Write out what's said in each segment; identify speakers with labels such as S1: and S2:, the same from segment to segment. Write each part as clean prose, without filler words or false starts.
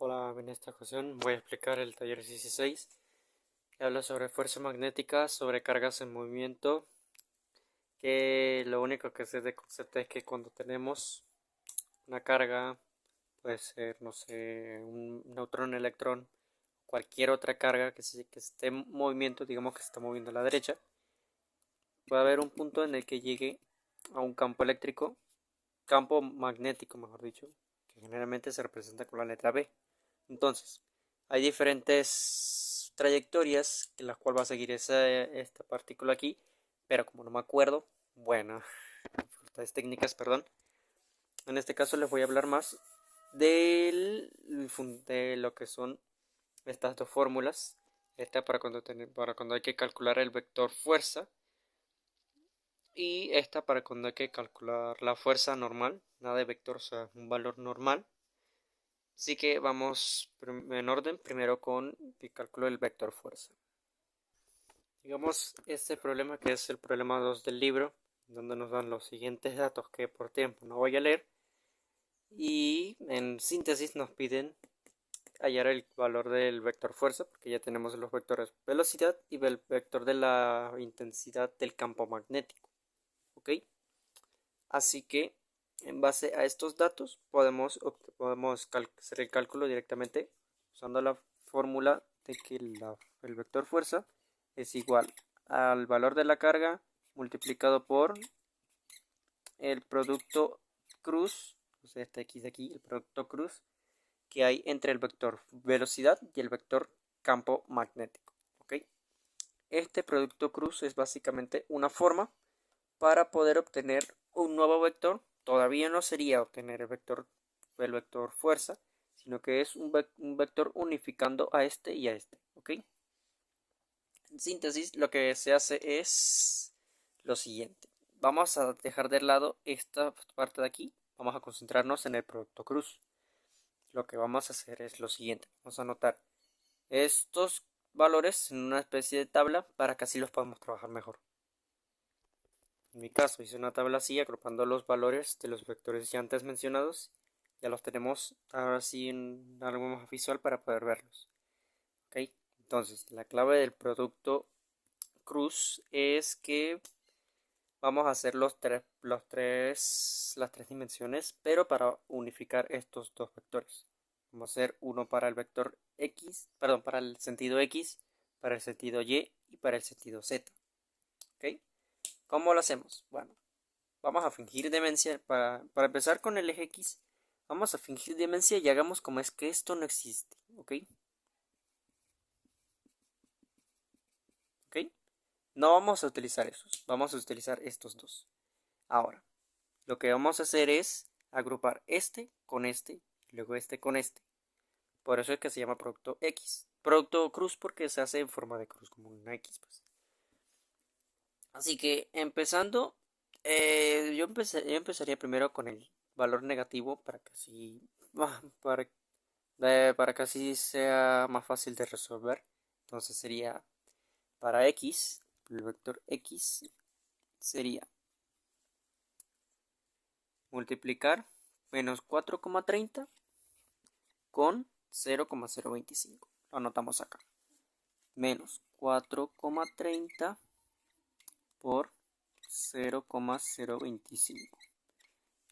S1: Hola, en esta ocasión voy a explicar el taller 16 que habla sobre fuerza magnética, sobre cargas en movimiento, que lo único que sé de concepto es que cuando tenemos una carga, puede ser, no sé, un neutrón, electrón, cualquier otra carga que esté en movimiento, digamos que se está moviendo a la derecha, puede haber un punto en el que llegue a un campo eléctrico, campo magnético, mejor dicho, que generalmente se representa con la letra B. Entonces, hay diferentes trayectorias en las cuales va a seguir esta partícula aquí, pero como no me acuerdo, bueno, dificultades técnicas, perdón. En este caso les voy a hablar más de lo que son estas dos fórmulas. Esta para cuando hay que calcular el vector fuerza y esta para cuando hay que calcular la fuerza normal, nada de vector, o sea, un valor normal. Así que vamos en orden primero con el cálculo del vector fuerza. Digamos este problema que es el problema 2 del libro, donde nos dan los siguientes datos que por tiempo no voy a leer. Y en síntesis nos piden hallar el valor del vector fuerza, porque ya tenemos los vectores velocidad y el vector de la intensidad del campo magnético. ¿Ok? Así que en base a estos datos podemos hacer el cálculo directamente usando la fórmula de que el vector fuerza es igual al valor de la carga multiplicado por el producto cruz, o sea, este x de aquí, el producto cruz que hay entre el vector velocidad y el vector campo magnético. ¿Ok? Este producto cruz es básicamente una forma para poder obtener un nuevo vector. Todavía no sería obtener el vector fuerza, sino que es un vector unificando a este y a este. ¿Ok? En síntesis, lo que se hace es lo siguiente. Vamos a dejar de lado esta parte de aquí. Vamos a concentrarnos en el producto cruz. Lo que vamos a hacer es lo siguiente. Vamos a anotar estos valores en una especie de tabla para que así los podamos trabajar mejor. En mi caso hice una tabla así agrupando los valores de los vectores ya antes mencionados. Ya los tenemos ahora sí en algo más visual para poder verlos. ¿Ok? Entonces la clave del producto cruz es que vamos a hacer las tres dimensiones, pero para unificar estos dos vectores. Vamos a hacer uno para el vector x, perdón, para el sentido x, para el sentido y y para el sentido z. ¿Ok? ¿Cómo lo hacemos? Bueno, vamos a fingir demencia. Para empezar con el eje X, vamos a fingir demencia y hagamos como es que esto no existe. ¿Ok? ¿Ok? No vamos a utilizar esos, vamos a utilizar estos dos. Ahora, lo que vamos a hacer es agrupar este con este, y luego este con este. Por eso es que se llama producto X. Producto cruz porque se hace en forma de cruz, como una X. Pues. Así que empezando, yo empezaría primero con el valor negativo para que así, para para que así sea más fácil de resolver. Entonces sería para x, el vector x sería multiplicar menos 4,30 con 0,025. Lo anotamos acá. Menos 4,30 por 0,025.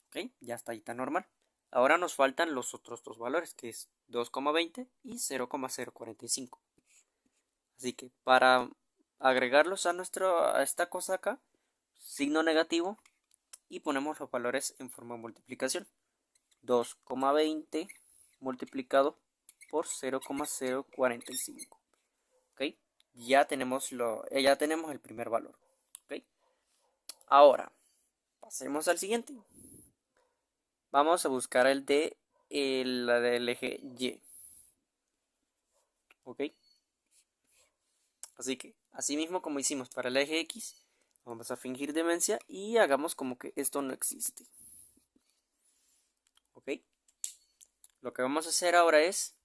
S1: ¿Ok? Ya está ahí, está normal. Ahora nos faltan los otros dos valores, que es 2,20 y 0,045. Así que para agregarlos a esta cosa acá, signo negativo y ponemos los valores en forma de multiplicación. 2,20 multiplicado por 0,045. ¿Ok? Ya tenemos el primer valor. ¿Ok? Ahora, pasemos al siguiente. Vamos a buscar la del eje Y. ¿Ok? Así que, así mismo como hicimos para el eje X, vamos a fingir demencia y hagamos como que esto no existe. ¿Ok? Lo que vamos a hacer ahora es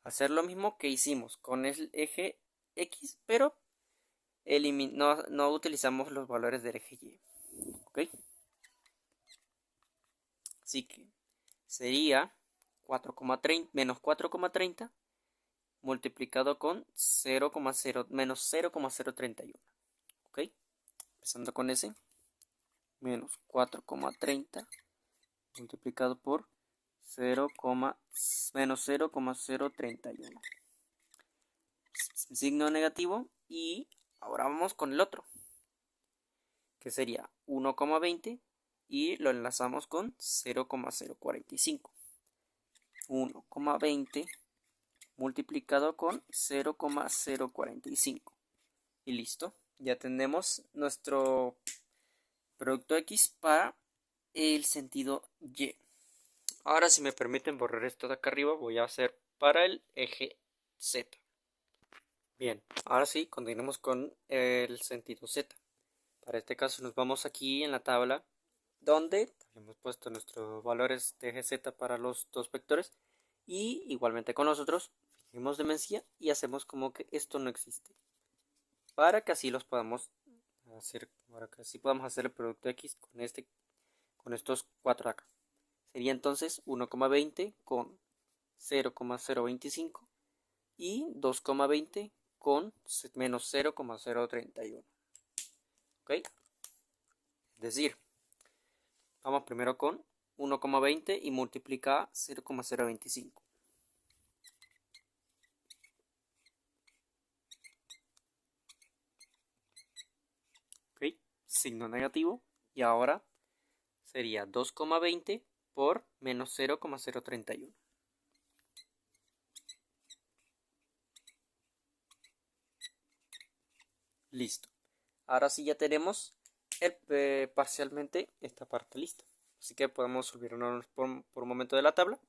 S1: hacer lo mismo que hicimos con el eje X, pero no utilizamos los valores del eje Y. ¿Ok? Así que sería menos 4,30 multiplicado con 0,0 menos 0,031. ¿Ok? Empezando con ese. Menos 4,30 multiplicado por menos 0,031. Signo negativo. Y ahora vamos con el otro, que sería 1,20 y lo enlazamos con 0,045. 1,20 multiplicado con 0,045. Y listo. Ya tenemos nuestro producto X para el sentido Y. Ahora, si me permiten borrar esto de acá arriba, voy a hacer para el eje Z. Bien, ahora sí, continuemos con el sentido Z. Para este caso nos vamos aquí en la tabla donde hemos puesto nuestros valores de eje Z para los dos vectores y igualmente con nosotros fijemos demencia y hacemos como que esto no existe para que así los podamos hacer, para que así podamos hacer el producto X con estos cuatro de acá. Sería entonces 1,20 con 0,025 y 2,20 con menos 0,031. ¿Ok? Es decir, vamos primero con 1,20 y multiplica 0,025. ¿Ok? Signo negativo. Y ahora sería 2,20 por menos 0,031. Listo. Ahora sí ya tenemos parcialmente esta parte lista. Así que podemos olvidarnos por un momento de la tabla.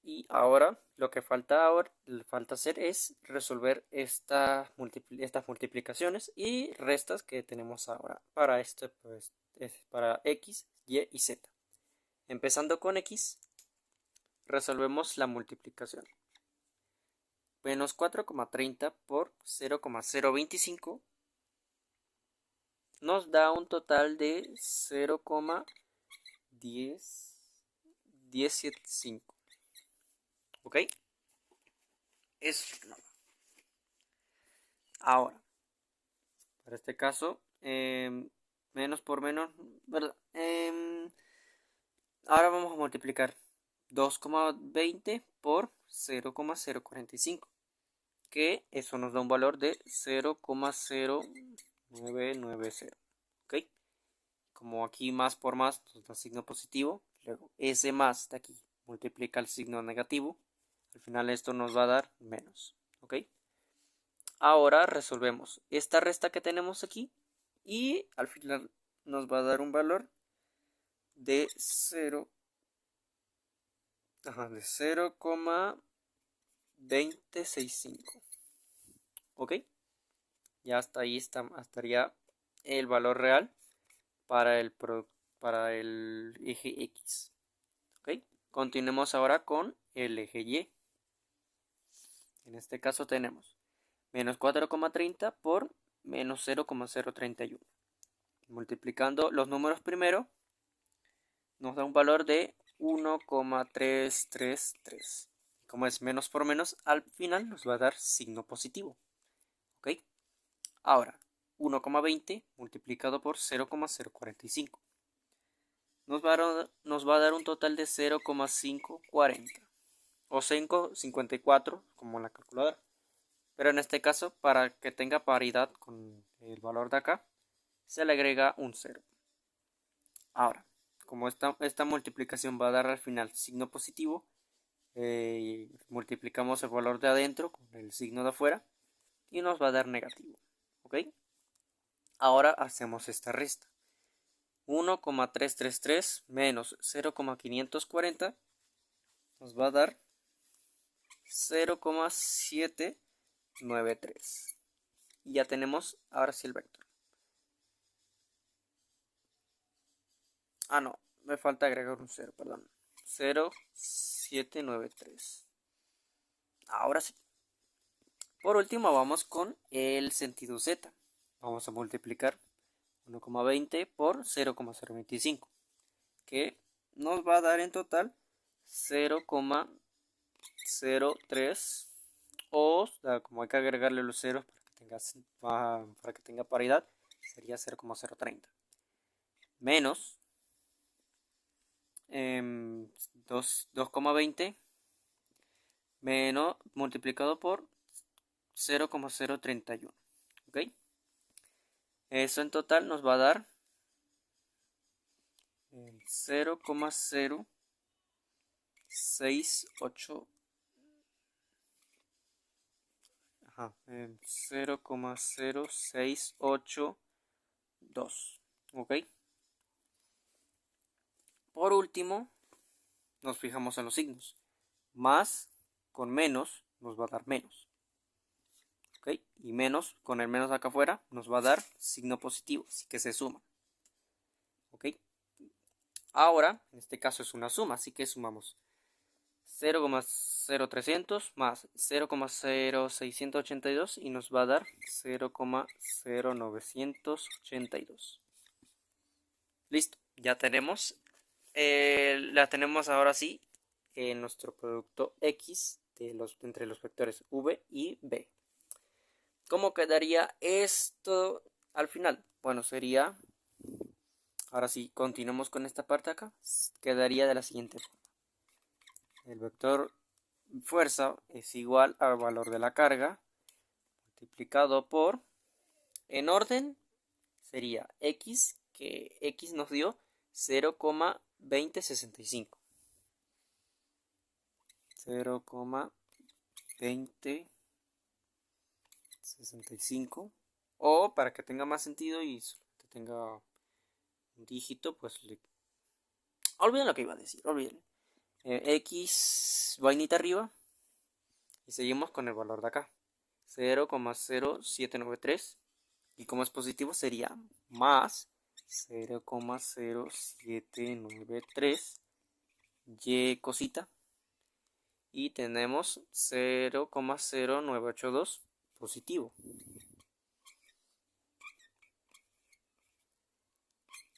S1: Y ahora lo que falta hacer es resolver estas multiplicaciones y restas que tenemos ahora para pues, para X, Y y Z. Empezando con X, resolvemos la multiplicación. Menos 4,30 por 0,025 nos da un total de 0,1075. ¿Ok? Eso. Ahora, para este caso, menos por menos, ¿verdad? Ahora vamos a multiplicar 2,20 por 0,045, que eso nos da un valor de 0,0990. ¿Ok? Como aquí más por más nos da signo positivo, luego ese más de aquí multiplica el signo negativo, al final esto nos va a dar menos. ¿Ok? Ahora resolvemos esta resta que tenemos aquí y al final nos va a dar un valor de 0,2065. ¿Ok? Ya hasta ahí estaría el valor real para el eje X. ¿Ok? Continuemos ahora con el eje Y. En este caso tenemos menos 4,30 por menos 0,031. Multiplicando los números primero, nos da un valor de 1,333. Como es menos por menos, al final nos va a dar signo positivo. ¿Ok? Ahora, 1,20 multiplicado por 0,045. Nos va a dar un total de 0,540. O 5,54 como en la calculadora. Pero en este caso, para que tenga paridad con el valor de acá, se le agrega un 0. Ahora, como esta multiplicación va a dar al final signo positivo, multiplicamos el valor de adentro con el signo de afuera y nos va a dar negativo. ¿Ok? Ahora hacemos esta resta. 1,333 menos 0,540 nos va a dar 0,793. Y ya tenemos ahora sí el vector. Ah, no, me falta agregar un 0, perdón. 0,793. Ahora sí. Por último vamos con el sentido Z. Vamos a multiplicar 1,20 por 0,025, que nos va a dar en total 0,03, o sea, como hay que agregarle los ceros para que tenga paridad, sería 0,030 menos 2,20 menos multiplicado por 0,031. ¿Ok? Eso en total nos va a dar 0,068. Ajá, 0,0682. ¿Ok? Por último, nos fijamos en los signos. Más con menos nos va a dar menos. ¿Ok? Y menos con el menos acá afuera nos va a dar signo positivo, así que se suma. ¿Ok? Ahora, en este caso es una suma, así que sumamos 0,0300 más 0,0682 y nos va a dar 0,0982. Listo, ya tenemos, la tenemos ahora sí en nuestro producto X entre los vectores V y B. ¿Cómo quedaría esto al final? Bueno, sería, ahora sí, continuamos con esta parte acá, quedaría de la siguiente forma. El vector fuerza es igual al valor de la carga multiplicado por, en orden, sería X, que X nos dio 0,2065. 0,2065. O para que tenga más sentido y tenga un dígito, pues olviden lo que iba a decir, olviden. X vainita arriba y seguimos con el valor de acá. 0,0793 y como es positivo sería más 0,0793 y cosita y tenemos 0,0982 positivo,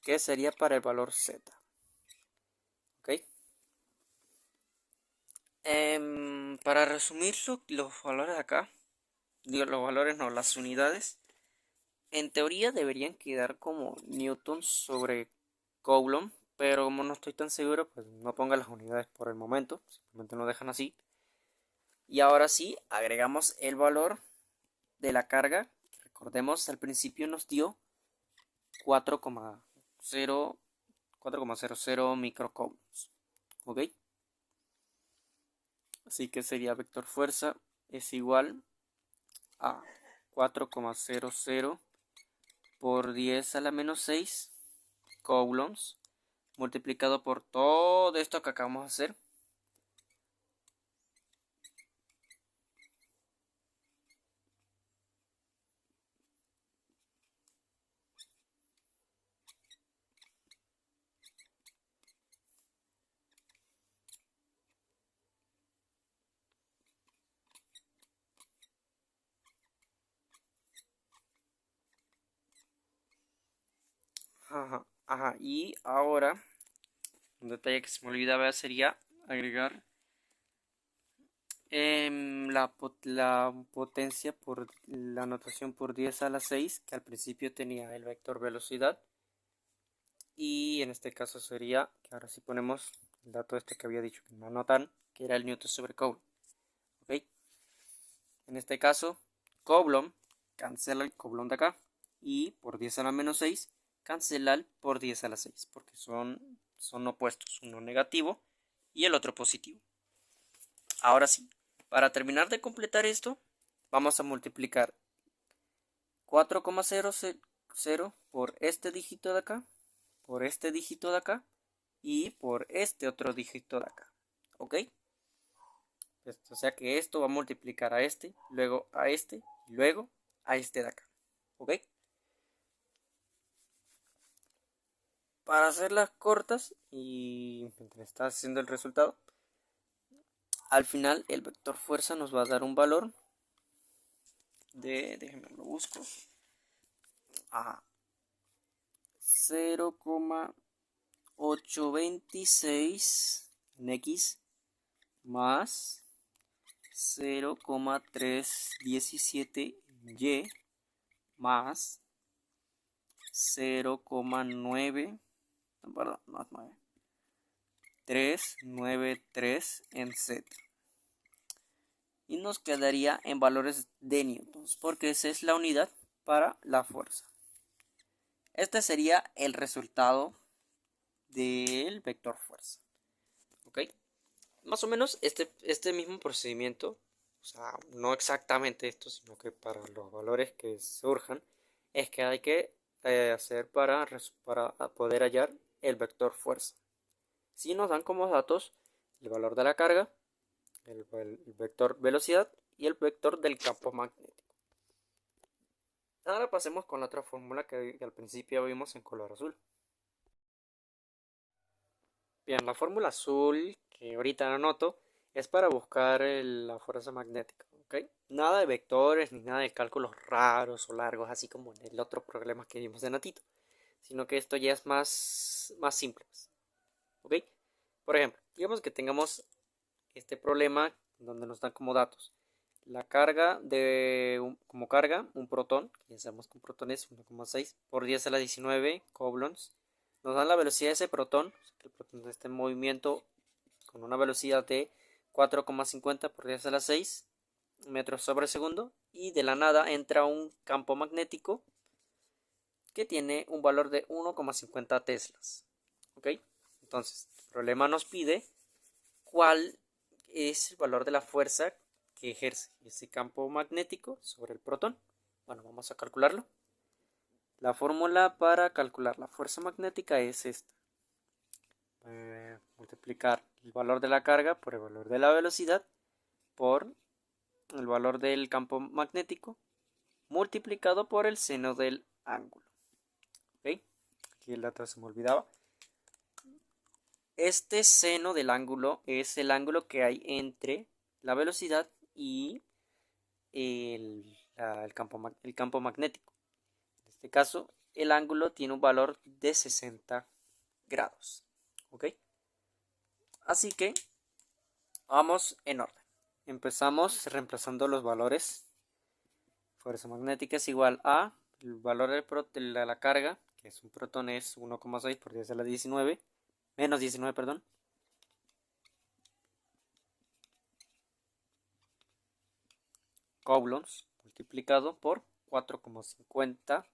S1: que sería para el valor z. ¿Ok? Para resumir los valores acá, digo los valores no, las unidades, en teoría deberían quedar como newtons sobre coulomb, pero como no estoy tan seguro, pues no ponga las unidades por el momento, simplemente lo dejan así. Y ahora sí, agregamos el valor de la carga. Recordemos, al principio nos dio 4,00 microcoulombs. ¿Ok? Así que sería vector fuerza es igual a 4,00 por 10 a la menos 6 coulombs multiplicado por todo esto que acabamos de hacer. Ajá, ajá. Y ahora, un detalle que se me olvidaba sería agregar la potencia por la notación por 10 a la 6, que al principio tenía el vector velocidad. Y en este caso sería, que ahora sí ponemos el dato este que había dicho que no anotan, que era el newton sobre coulomb. ¿Ok? En este caso, coulomb cancela el coulomb de acá. Y por 10 a la menos 6, cancela el por 10 a la 6, porque son opuestos, uno negativo y el otro positivo. Ahora sí, para terminar de completar esto, vamos a multiplicar 4,00 por este dígito de acá, por este dígito de acá y por este otro dígito de acá. ¿Ok? O sea que esto va a multiplicar a este, luego a este y luego a este de acá. ¿Ok? Para hacerlas cortas y mientras estás haciendo el resultado, al final el vector fuerza nos va a dar un valor de, déjenme lo busco, a 0,826 en X más 0,317y más 0,9, perdón, no es 9, 393 en Z. Y nos quedaría en valores de newtons, porque esa es la unidad para la fuerza. Este sería el resultado del vector fuerza. ¿Ok? Más o menos este mismo procedimiento, o sea, no exactamente esto, sino que para los valores que surjan, es que hay que hacer para poder hallar el vector fuerza. Si nos dan como datos el valor de la carga, el vector velocidad y el vector del campo magnético. Ahora pasemos con la otra fórmula que al principio vimos en color azul. Bien, la fórmula azul que ahorita anoto es para buscar la fuerza magnética, ¿ok? Nada de vectores ni nada de cálculos raros o largos, así como en el otro problema que vimos de Natito, sino que esto ya es más simple, ¿ok? Por ejemplo, digamos que tengamos este problema donde nos dan como datos la carga como carga, un protón, que ya sabemos que un protón es 1,6 por 10 a la 19 coulombs. Nos dan la velocidad de ese protón, que el protón está en movimiento con una velocidad de 4,50 por 10 a la 6 metros sobre segundo. Y de la nada entra un campo magnético que tiene un valor de 1,50 teslas. ¿Ok? Entonces, el problema nos pide cuál es el valor de la fuerza que ejerce ese campo magnético sobre el protón. Bueno, vamos a calcularlo. La fórmula para calcular la fuerza magnética es esta. Multiplicar el valor de la carga por el valor de la velocidad por el valor del campo magnético multiplicado por el seno del ángulo. ¿Ok? Aquí el dato se me olvidaba. Este seno del ángulo es el ángulo que hay entre la velocidad y el campo magnético. En este caso, el ángulo tiene un valor de 60 grados. ¿Ok? Así que vamos en orden. Empezamos reemplazando los valores. Fuerza magnética es igual a el valor de la carga, que es un protón, es 1,6 por 10 a la 19, menos 19, perdón. Coulombs multiplicado por 4,50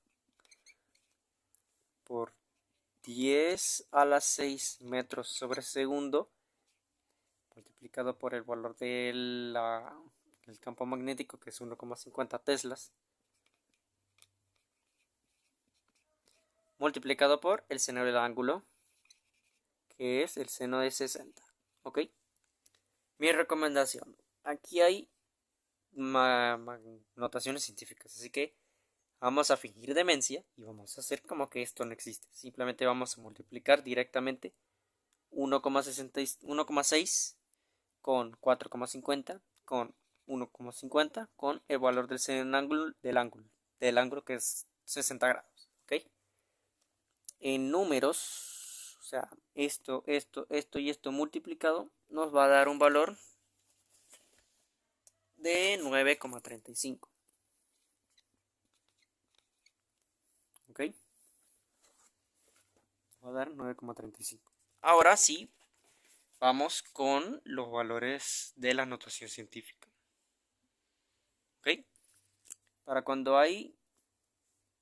S1: por 10 a la 6 metros sobre segundo multiplicado por el valor del campo magnético, que es 1,50 teslas, multiplicado por el seno del ángulo, que es el seno de 60. ¿Ok? Mi recomendación. Aquí hay notaciones científicas, así que vamos a fingir demencia y vamos a hacer como que esto no existe. Simplemente vamos a multiplicar directamente 1,6 con 4,50 con 1,50 con el valor del seno del ángulo que es 60 grados. ¿Ok? En números, o sea, esto y esto multiplicado nos va a dar un valor de 9,35. ¿Ok? Va a dar 9,35. Ahora sí, vamos con los valores de la notación científica. ¿Ok? Para cuando hay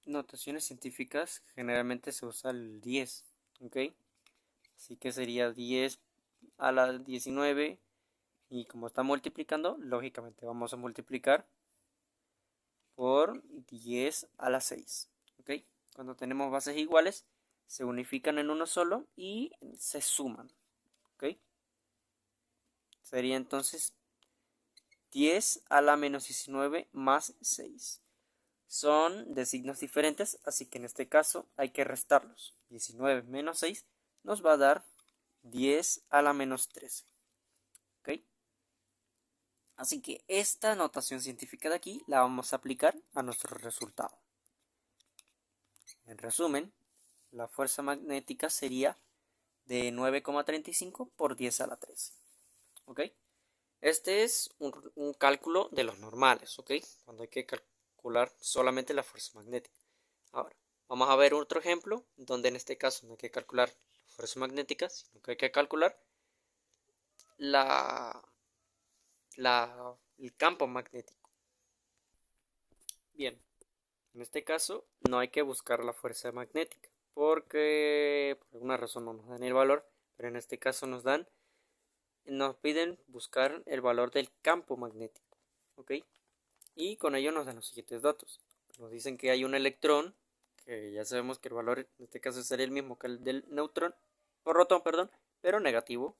S1: notaciones científicas, generalmente se usa el 10. ¿Ok? Así que sería 10 a la 19. Y como está multiplicando, lógicamente vamos a multiplicar por 10 a la 6. ¿Ok? Cuando tenemos bases iguales, se unifican en uno solo y se suman. ¿Ok? Sería entonces 10 a la menos 19 más 6. Son de signos diferentes, así que en este caso hay que restarlos. 19 menos 6 nos va a dar 10 a la menos 13. ¿Ok? Así que esta notación científica de aquí la vamos a aplicar a nuestro resultado. En resumen, la fuerza magnética sería de 9,35 por 10 a la 13. ¿Ok? Este es un cálculo de los normales, ¿ok? Cuando hay que calcular solamente la fuerza magnética. Ahora, vamos a ver otro ejemplo donde en este caso no hay que calcular la fuerza magnética, sino que hay que calcular la, el campo magnético. Bien, en este caso no hay que buscar la fuerza magnética porque por alguna razón no nos dan el valor, pero en este caso nos piden buscar el valor del campo magnético, ¿ok? Y con ello nos dan los siguientes datos. Nos dicen que hay un electrón, que ya sabemos que el valor en este caso sería el mismo que el del neutrón, o protón, perdón, pero negativo,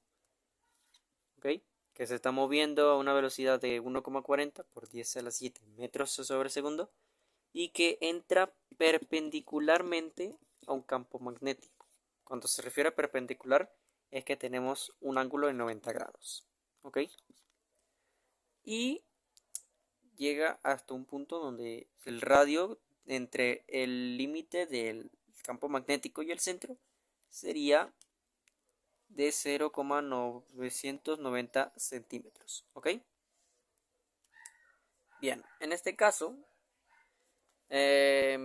S1: ¿ok? Que se está moviendo a una velocidad de 1,40 por 10 a la 7 metros sobre segundo y que entra perpendicularmente a un campo magnético. Cuando se refiere a perpendicular es que tenemos un ángulo de 90 grados, ¿ok? Y llega hasta un punto donde el radio entre el límite del campo magnético y el centro sería de 0,990 centímetros, ¿ok? Bien, en este caso, eh,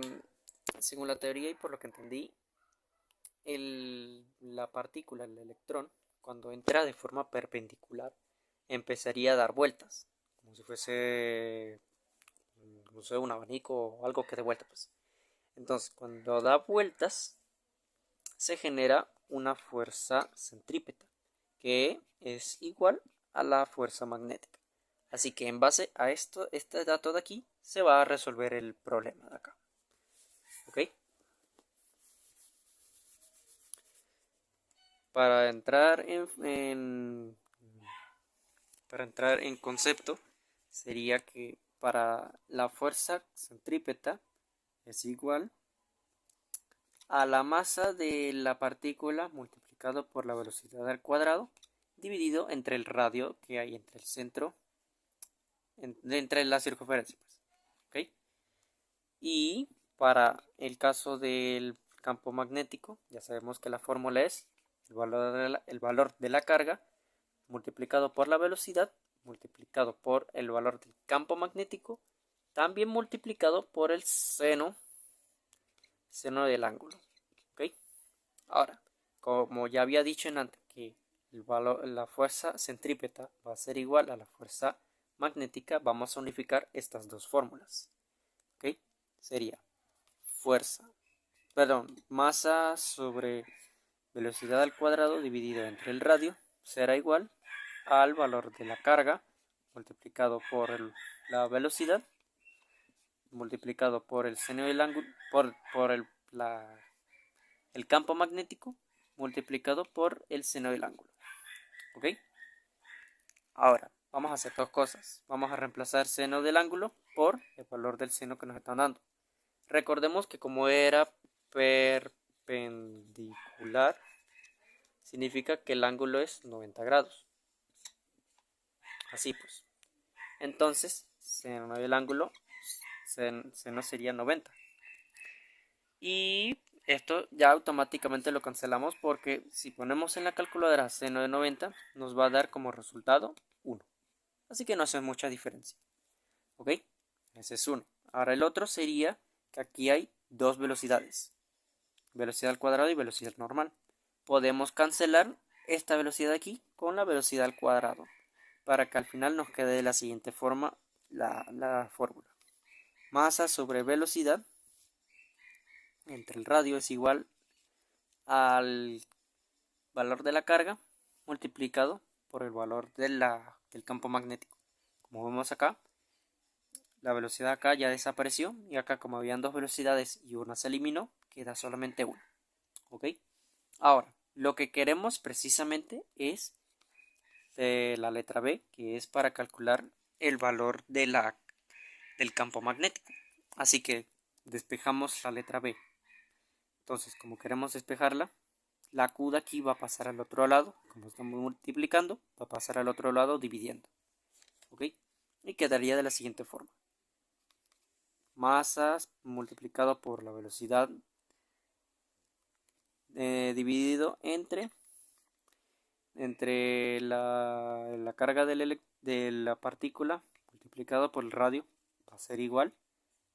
S1: según la teoría y por lo que entendí, la partícula, el electrón, cuando entra de forma perpendicular, empezaría a dar vueltas, como si fuese, no sé, un abanico o algo que dé vueltas, pues. Entonces, cuando da vueltas, se genera una fuerza centrípeta, que es igual a la fuerza magnética. Así que en base a este dato de aquí, se va a resolver el problema de acá. ¿Ok? Para entrar para entrar en concepto, sería que para la fuerza centrípeta es igual a la masa de la partícula multiplicado por la velocidad al cuadrado dividido entre el radio que hay entre el centro, entre la circunferencia, pues, ¿ok? Y para el caso del campo magnético, ya sabemos que la fórmula es el valor de la carga multiplicado por la velocidad multiplicado por el valor del campo magnético, también multiplicado por el seno del ángulo. ¿Ok? Ahora, como ya había dicho en antes que la fuerza centrípeta va a ser igual a la fuerza magnética, vamos a unificar estas dos fórmulas. ¿Ok? Sería fuerza, perdón, masa sobre velocidad al cuadrado dividido entre el radio será igual al valor de la carga multiplicado por la velocidad multiplicado por el seno del ángulo por el campo magnético multiplicado por el seno del ángulo. ¿Ok? Ahora, vamos a hacer dos cosas. Vamos a reemplazar seno del ángulo por el valor del seno que nos están dando. Recordemos que como era perpendicular, significa que el ángulo es 90 grados. Así pues. Entonces, seno del ángulo, seno sería 90. Y esto ya automáticamente lo cancelamos porque si ponemos en la calculadora seno de 90 nos va a dar como resultado 1. Así que no hace mucha diferencia. ¿Ok? Ese es uno. Ahora el otro sería que aquí hay dos velocidades. Velocidad al cuadrado y velocidad normal. Podemos cancelar esta velocidad aquí con la velocidad al cuadrado para que al final nos quede de la siguiente forma la fórmula. Masa sobre velocidad entre el radio es igual al valor de la carga multiplicado por el valor del campo magnético. Como vemos acá, la velocidad acá ya desapareció y acá como habían dos velocidades y una se eliminó, queda solamente una. ¿Ok? Ahora, lo que queremos precisamente es la letra B, que es para calcular el valor del campo magnético. Así que despejamos la letra B. Entonces, como queremos despejarla, la Q de aquí va a pasar al otro lado, como estamos multiplicando, va a pasar al otro lado dividiendo. ¿Ok? Y quedaría de la siguiente forma. Masas multiplicado por la velocidad dividido entre la carga de la partícula multiplicado por el radio va a ser igual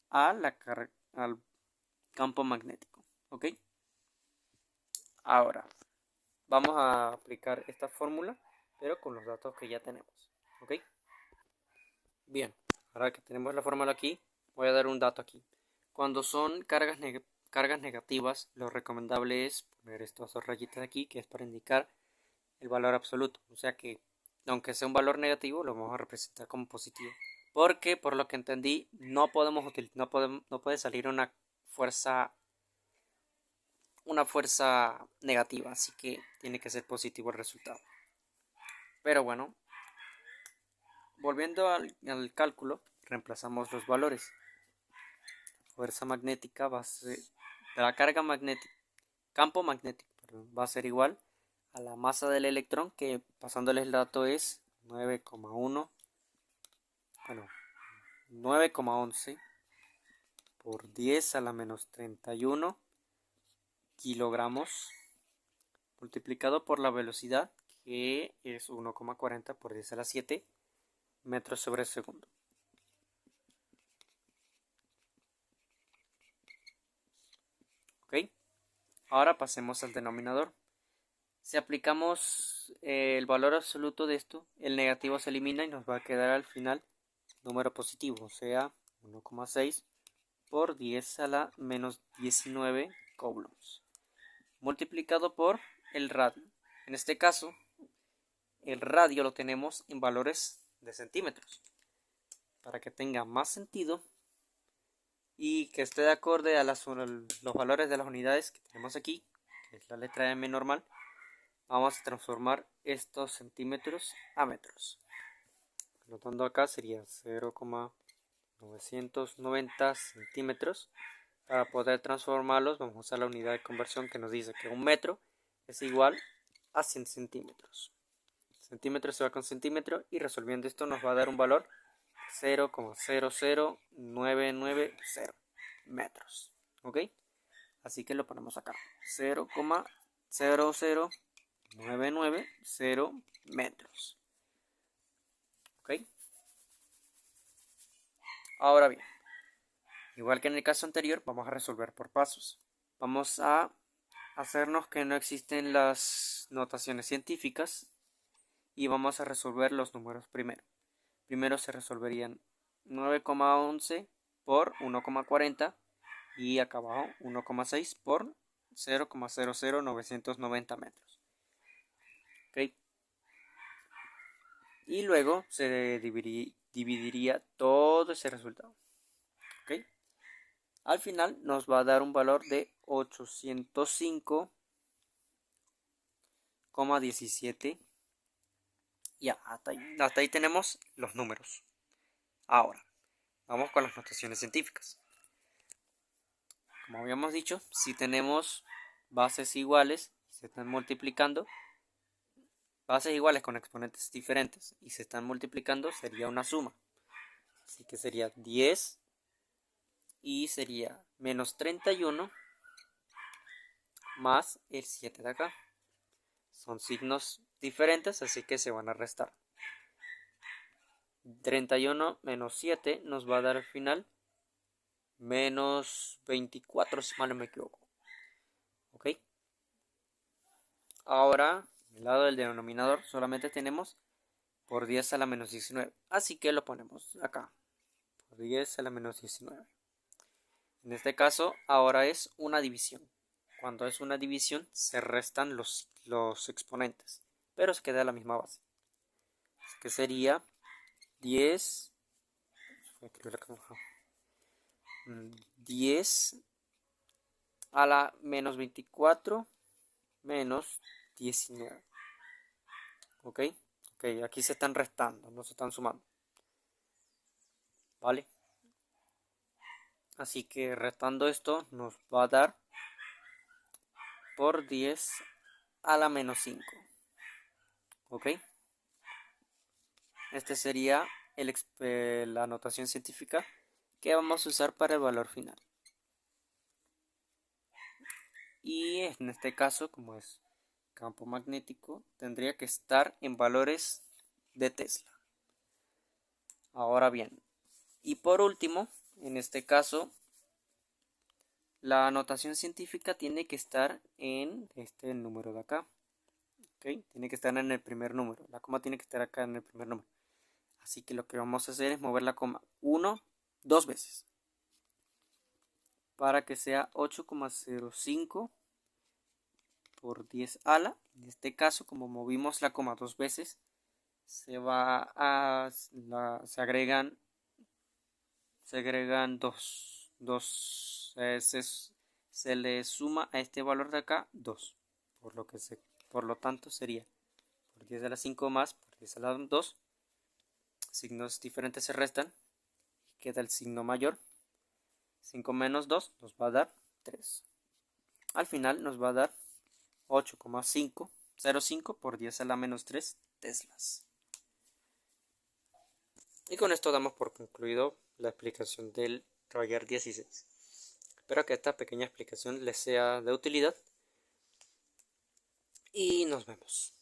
S1: a al campo magnético. ¿Ok? Ahora vamos a aplicar esta fórmula, pero con los datos que ya tenemos. ¿Ok? Bien, ahora que tenemos la fórmula aquí, voy a dar un dato aquí. Cuando son cargas negativas, lo recomendable es poner estas dos rayitas aquí, que es para indicar el valor absoluto. O sea que, aunque sea un valor negativo, lo vamos a representar como positivo. Porque, por lo que entendí, no puede salir una fuerza negativa, así que tiene que ser positivo el resultado. Pero bueno, volviendo al cálculo, reemplazamos los valores. Fuerza magnética va a ser, la carga magnética, campo magnético, perdón, va a ser igual a la masa del electrón, que pasándoles el dato es 9,1, bueno, 9,11 por 10 a la menos 31 kilogramos, multiplicado por la velocidad, que es 1,40 por 10 a la 7 metros sobre segundo. ¿Ok? Ahora pasemos al denominador. Si aplicamos el valor absoluto de esto, el negativo se elimina y nos va a quedar al final número positivo, o sea, 1,6 por 10 a la menos 19 coulombs, multiplicado por el radio. En este caso, el radio lo tenemos en valores de centímetros. Para que tenga más sentido y que esté de acorde a los valores de las unidades que tenemos aquí, que es la letra M normal, vamos a transformar estos centímetros a metros. Anotando acá sería 0,990 centímetros. Para poder transformarlos vamos a usar la unidad de conversión que nos dice que un metro es igual a 100 centímetros. Centímetro se va con centímetro y resolviendo esto nos va a dar un valor 0,00990 metros. ¿Ok? Así que lo ponemos acá. 0,00990 metros. ¿Ok? Ahora bien, igual que en el caso anterior, vamos a resolver por pasos. Vamos a hacernos que no existen las notaciones científicas y vamos a resolver los números primero. Primero se resolverían 9,11 por 1,40 y acá abajo 1,6 por 0,00990 metros. ¿Ok? Y luego se dividiría todo ese resultado. ¿Ok? Al final nos va a dar un valor de 805,17. Ya, hasta ahí tenemos los números. Ahora, vamos con las notaciones científicas. Como habíamos dicho, si tenemos bases iguales y se están multiplicando, bases iguales con exponentes diferentes y se están multiplicando, sería una suma. Así que sería 10 y sería menos 31 más el 7 de acá. Son signos diferentes, así que se van a restar. 31 menos 7 nos va a dar al final menos 24, si mal no me equivoco. ¿Ok? Ahora, en el lado del denominador solamente tenemos por 10 a la menos 19. Así que lo ponemos acá. Por 10 a la menos 19. En este caso, ahora es una división. Cuando es una división, se restan los exponentes, pero se queda la misma base. Así que sería 10, 10 a la menos 24 menos 19. ¿Ok? Ok, aquí se están restando, no se están sumando. ¿Vale? Así que restando esto nos va a dar por 10 a la menos 5. ¿Ok? Este sería la notación científica que vamos a usar para el valor final. Y en este caso, como es campo magnético, tendría que estar en valores de Tesla. Ahora bien, y por último, en este caso, la notación científica tiene que estar en este número de acá. ¿Ok? Tiene que estar en el primer número. La coma tiene que estar acá en el primer número. Así que lo que vamos a hacer es mover la coma 2 veces. Para que sea 8,05 por 10 ala. En este caso, como movimos la coma 2 veces, se agregan se le suma a este valor de acá 2. Por lo tanto sería por 10 a la 5 más por 10 a la 2. Signos diferentes se restan. Queda el signo mayor. 5 menos 2 nos va a dar 3. Al final nos va a dar 8,505 por 10 a la menos 3 teslas. Y con esto damos por concluido la explicación del Roger 16. Espero que esta pequeña explicación les sea de utilidad y nos vemos.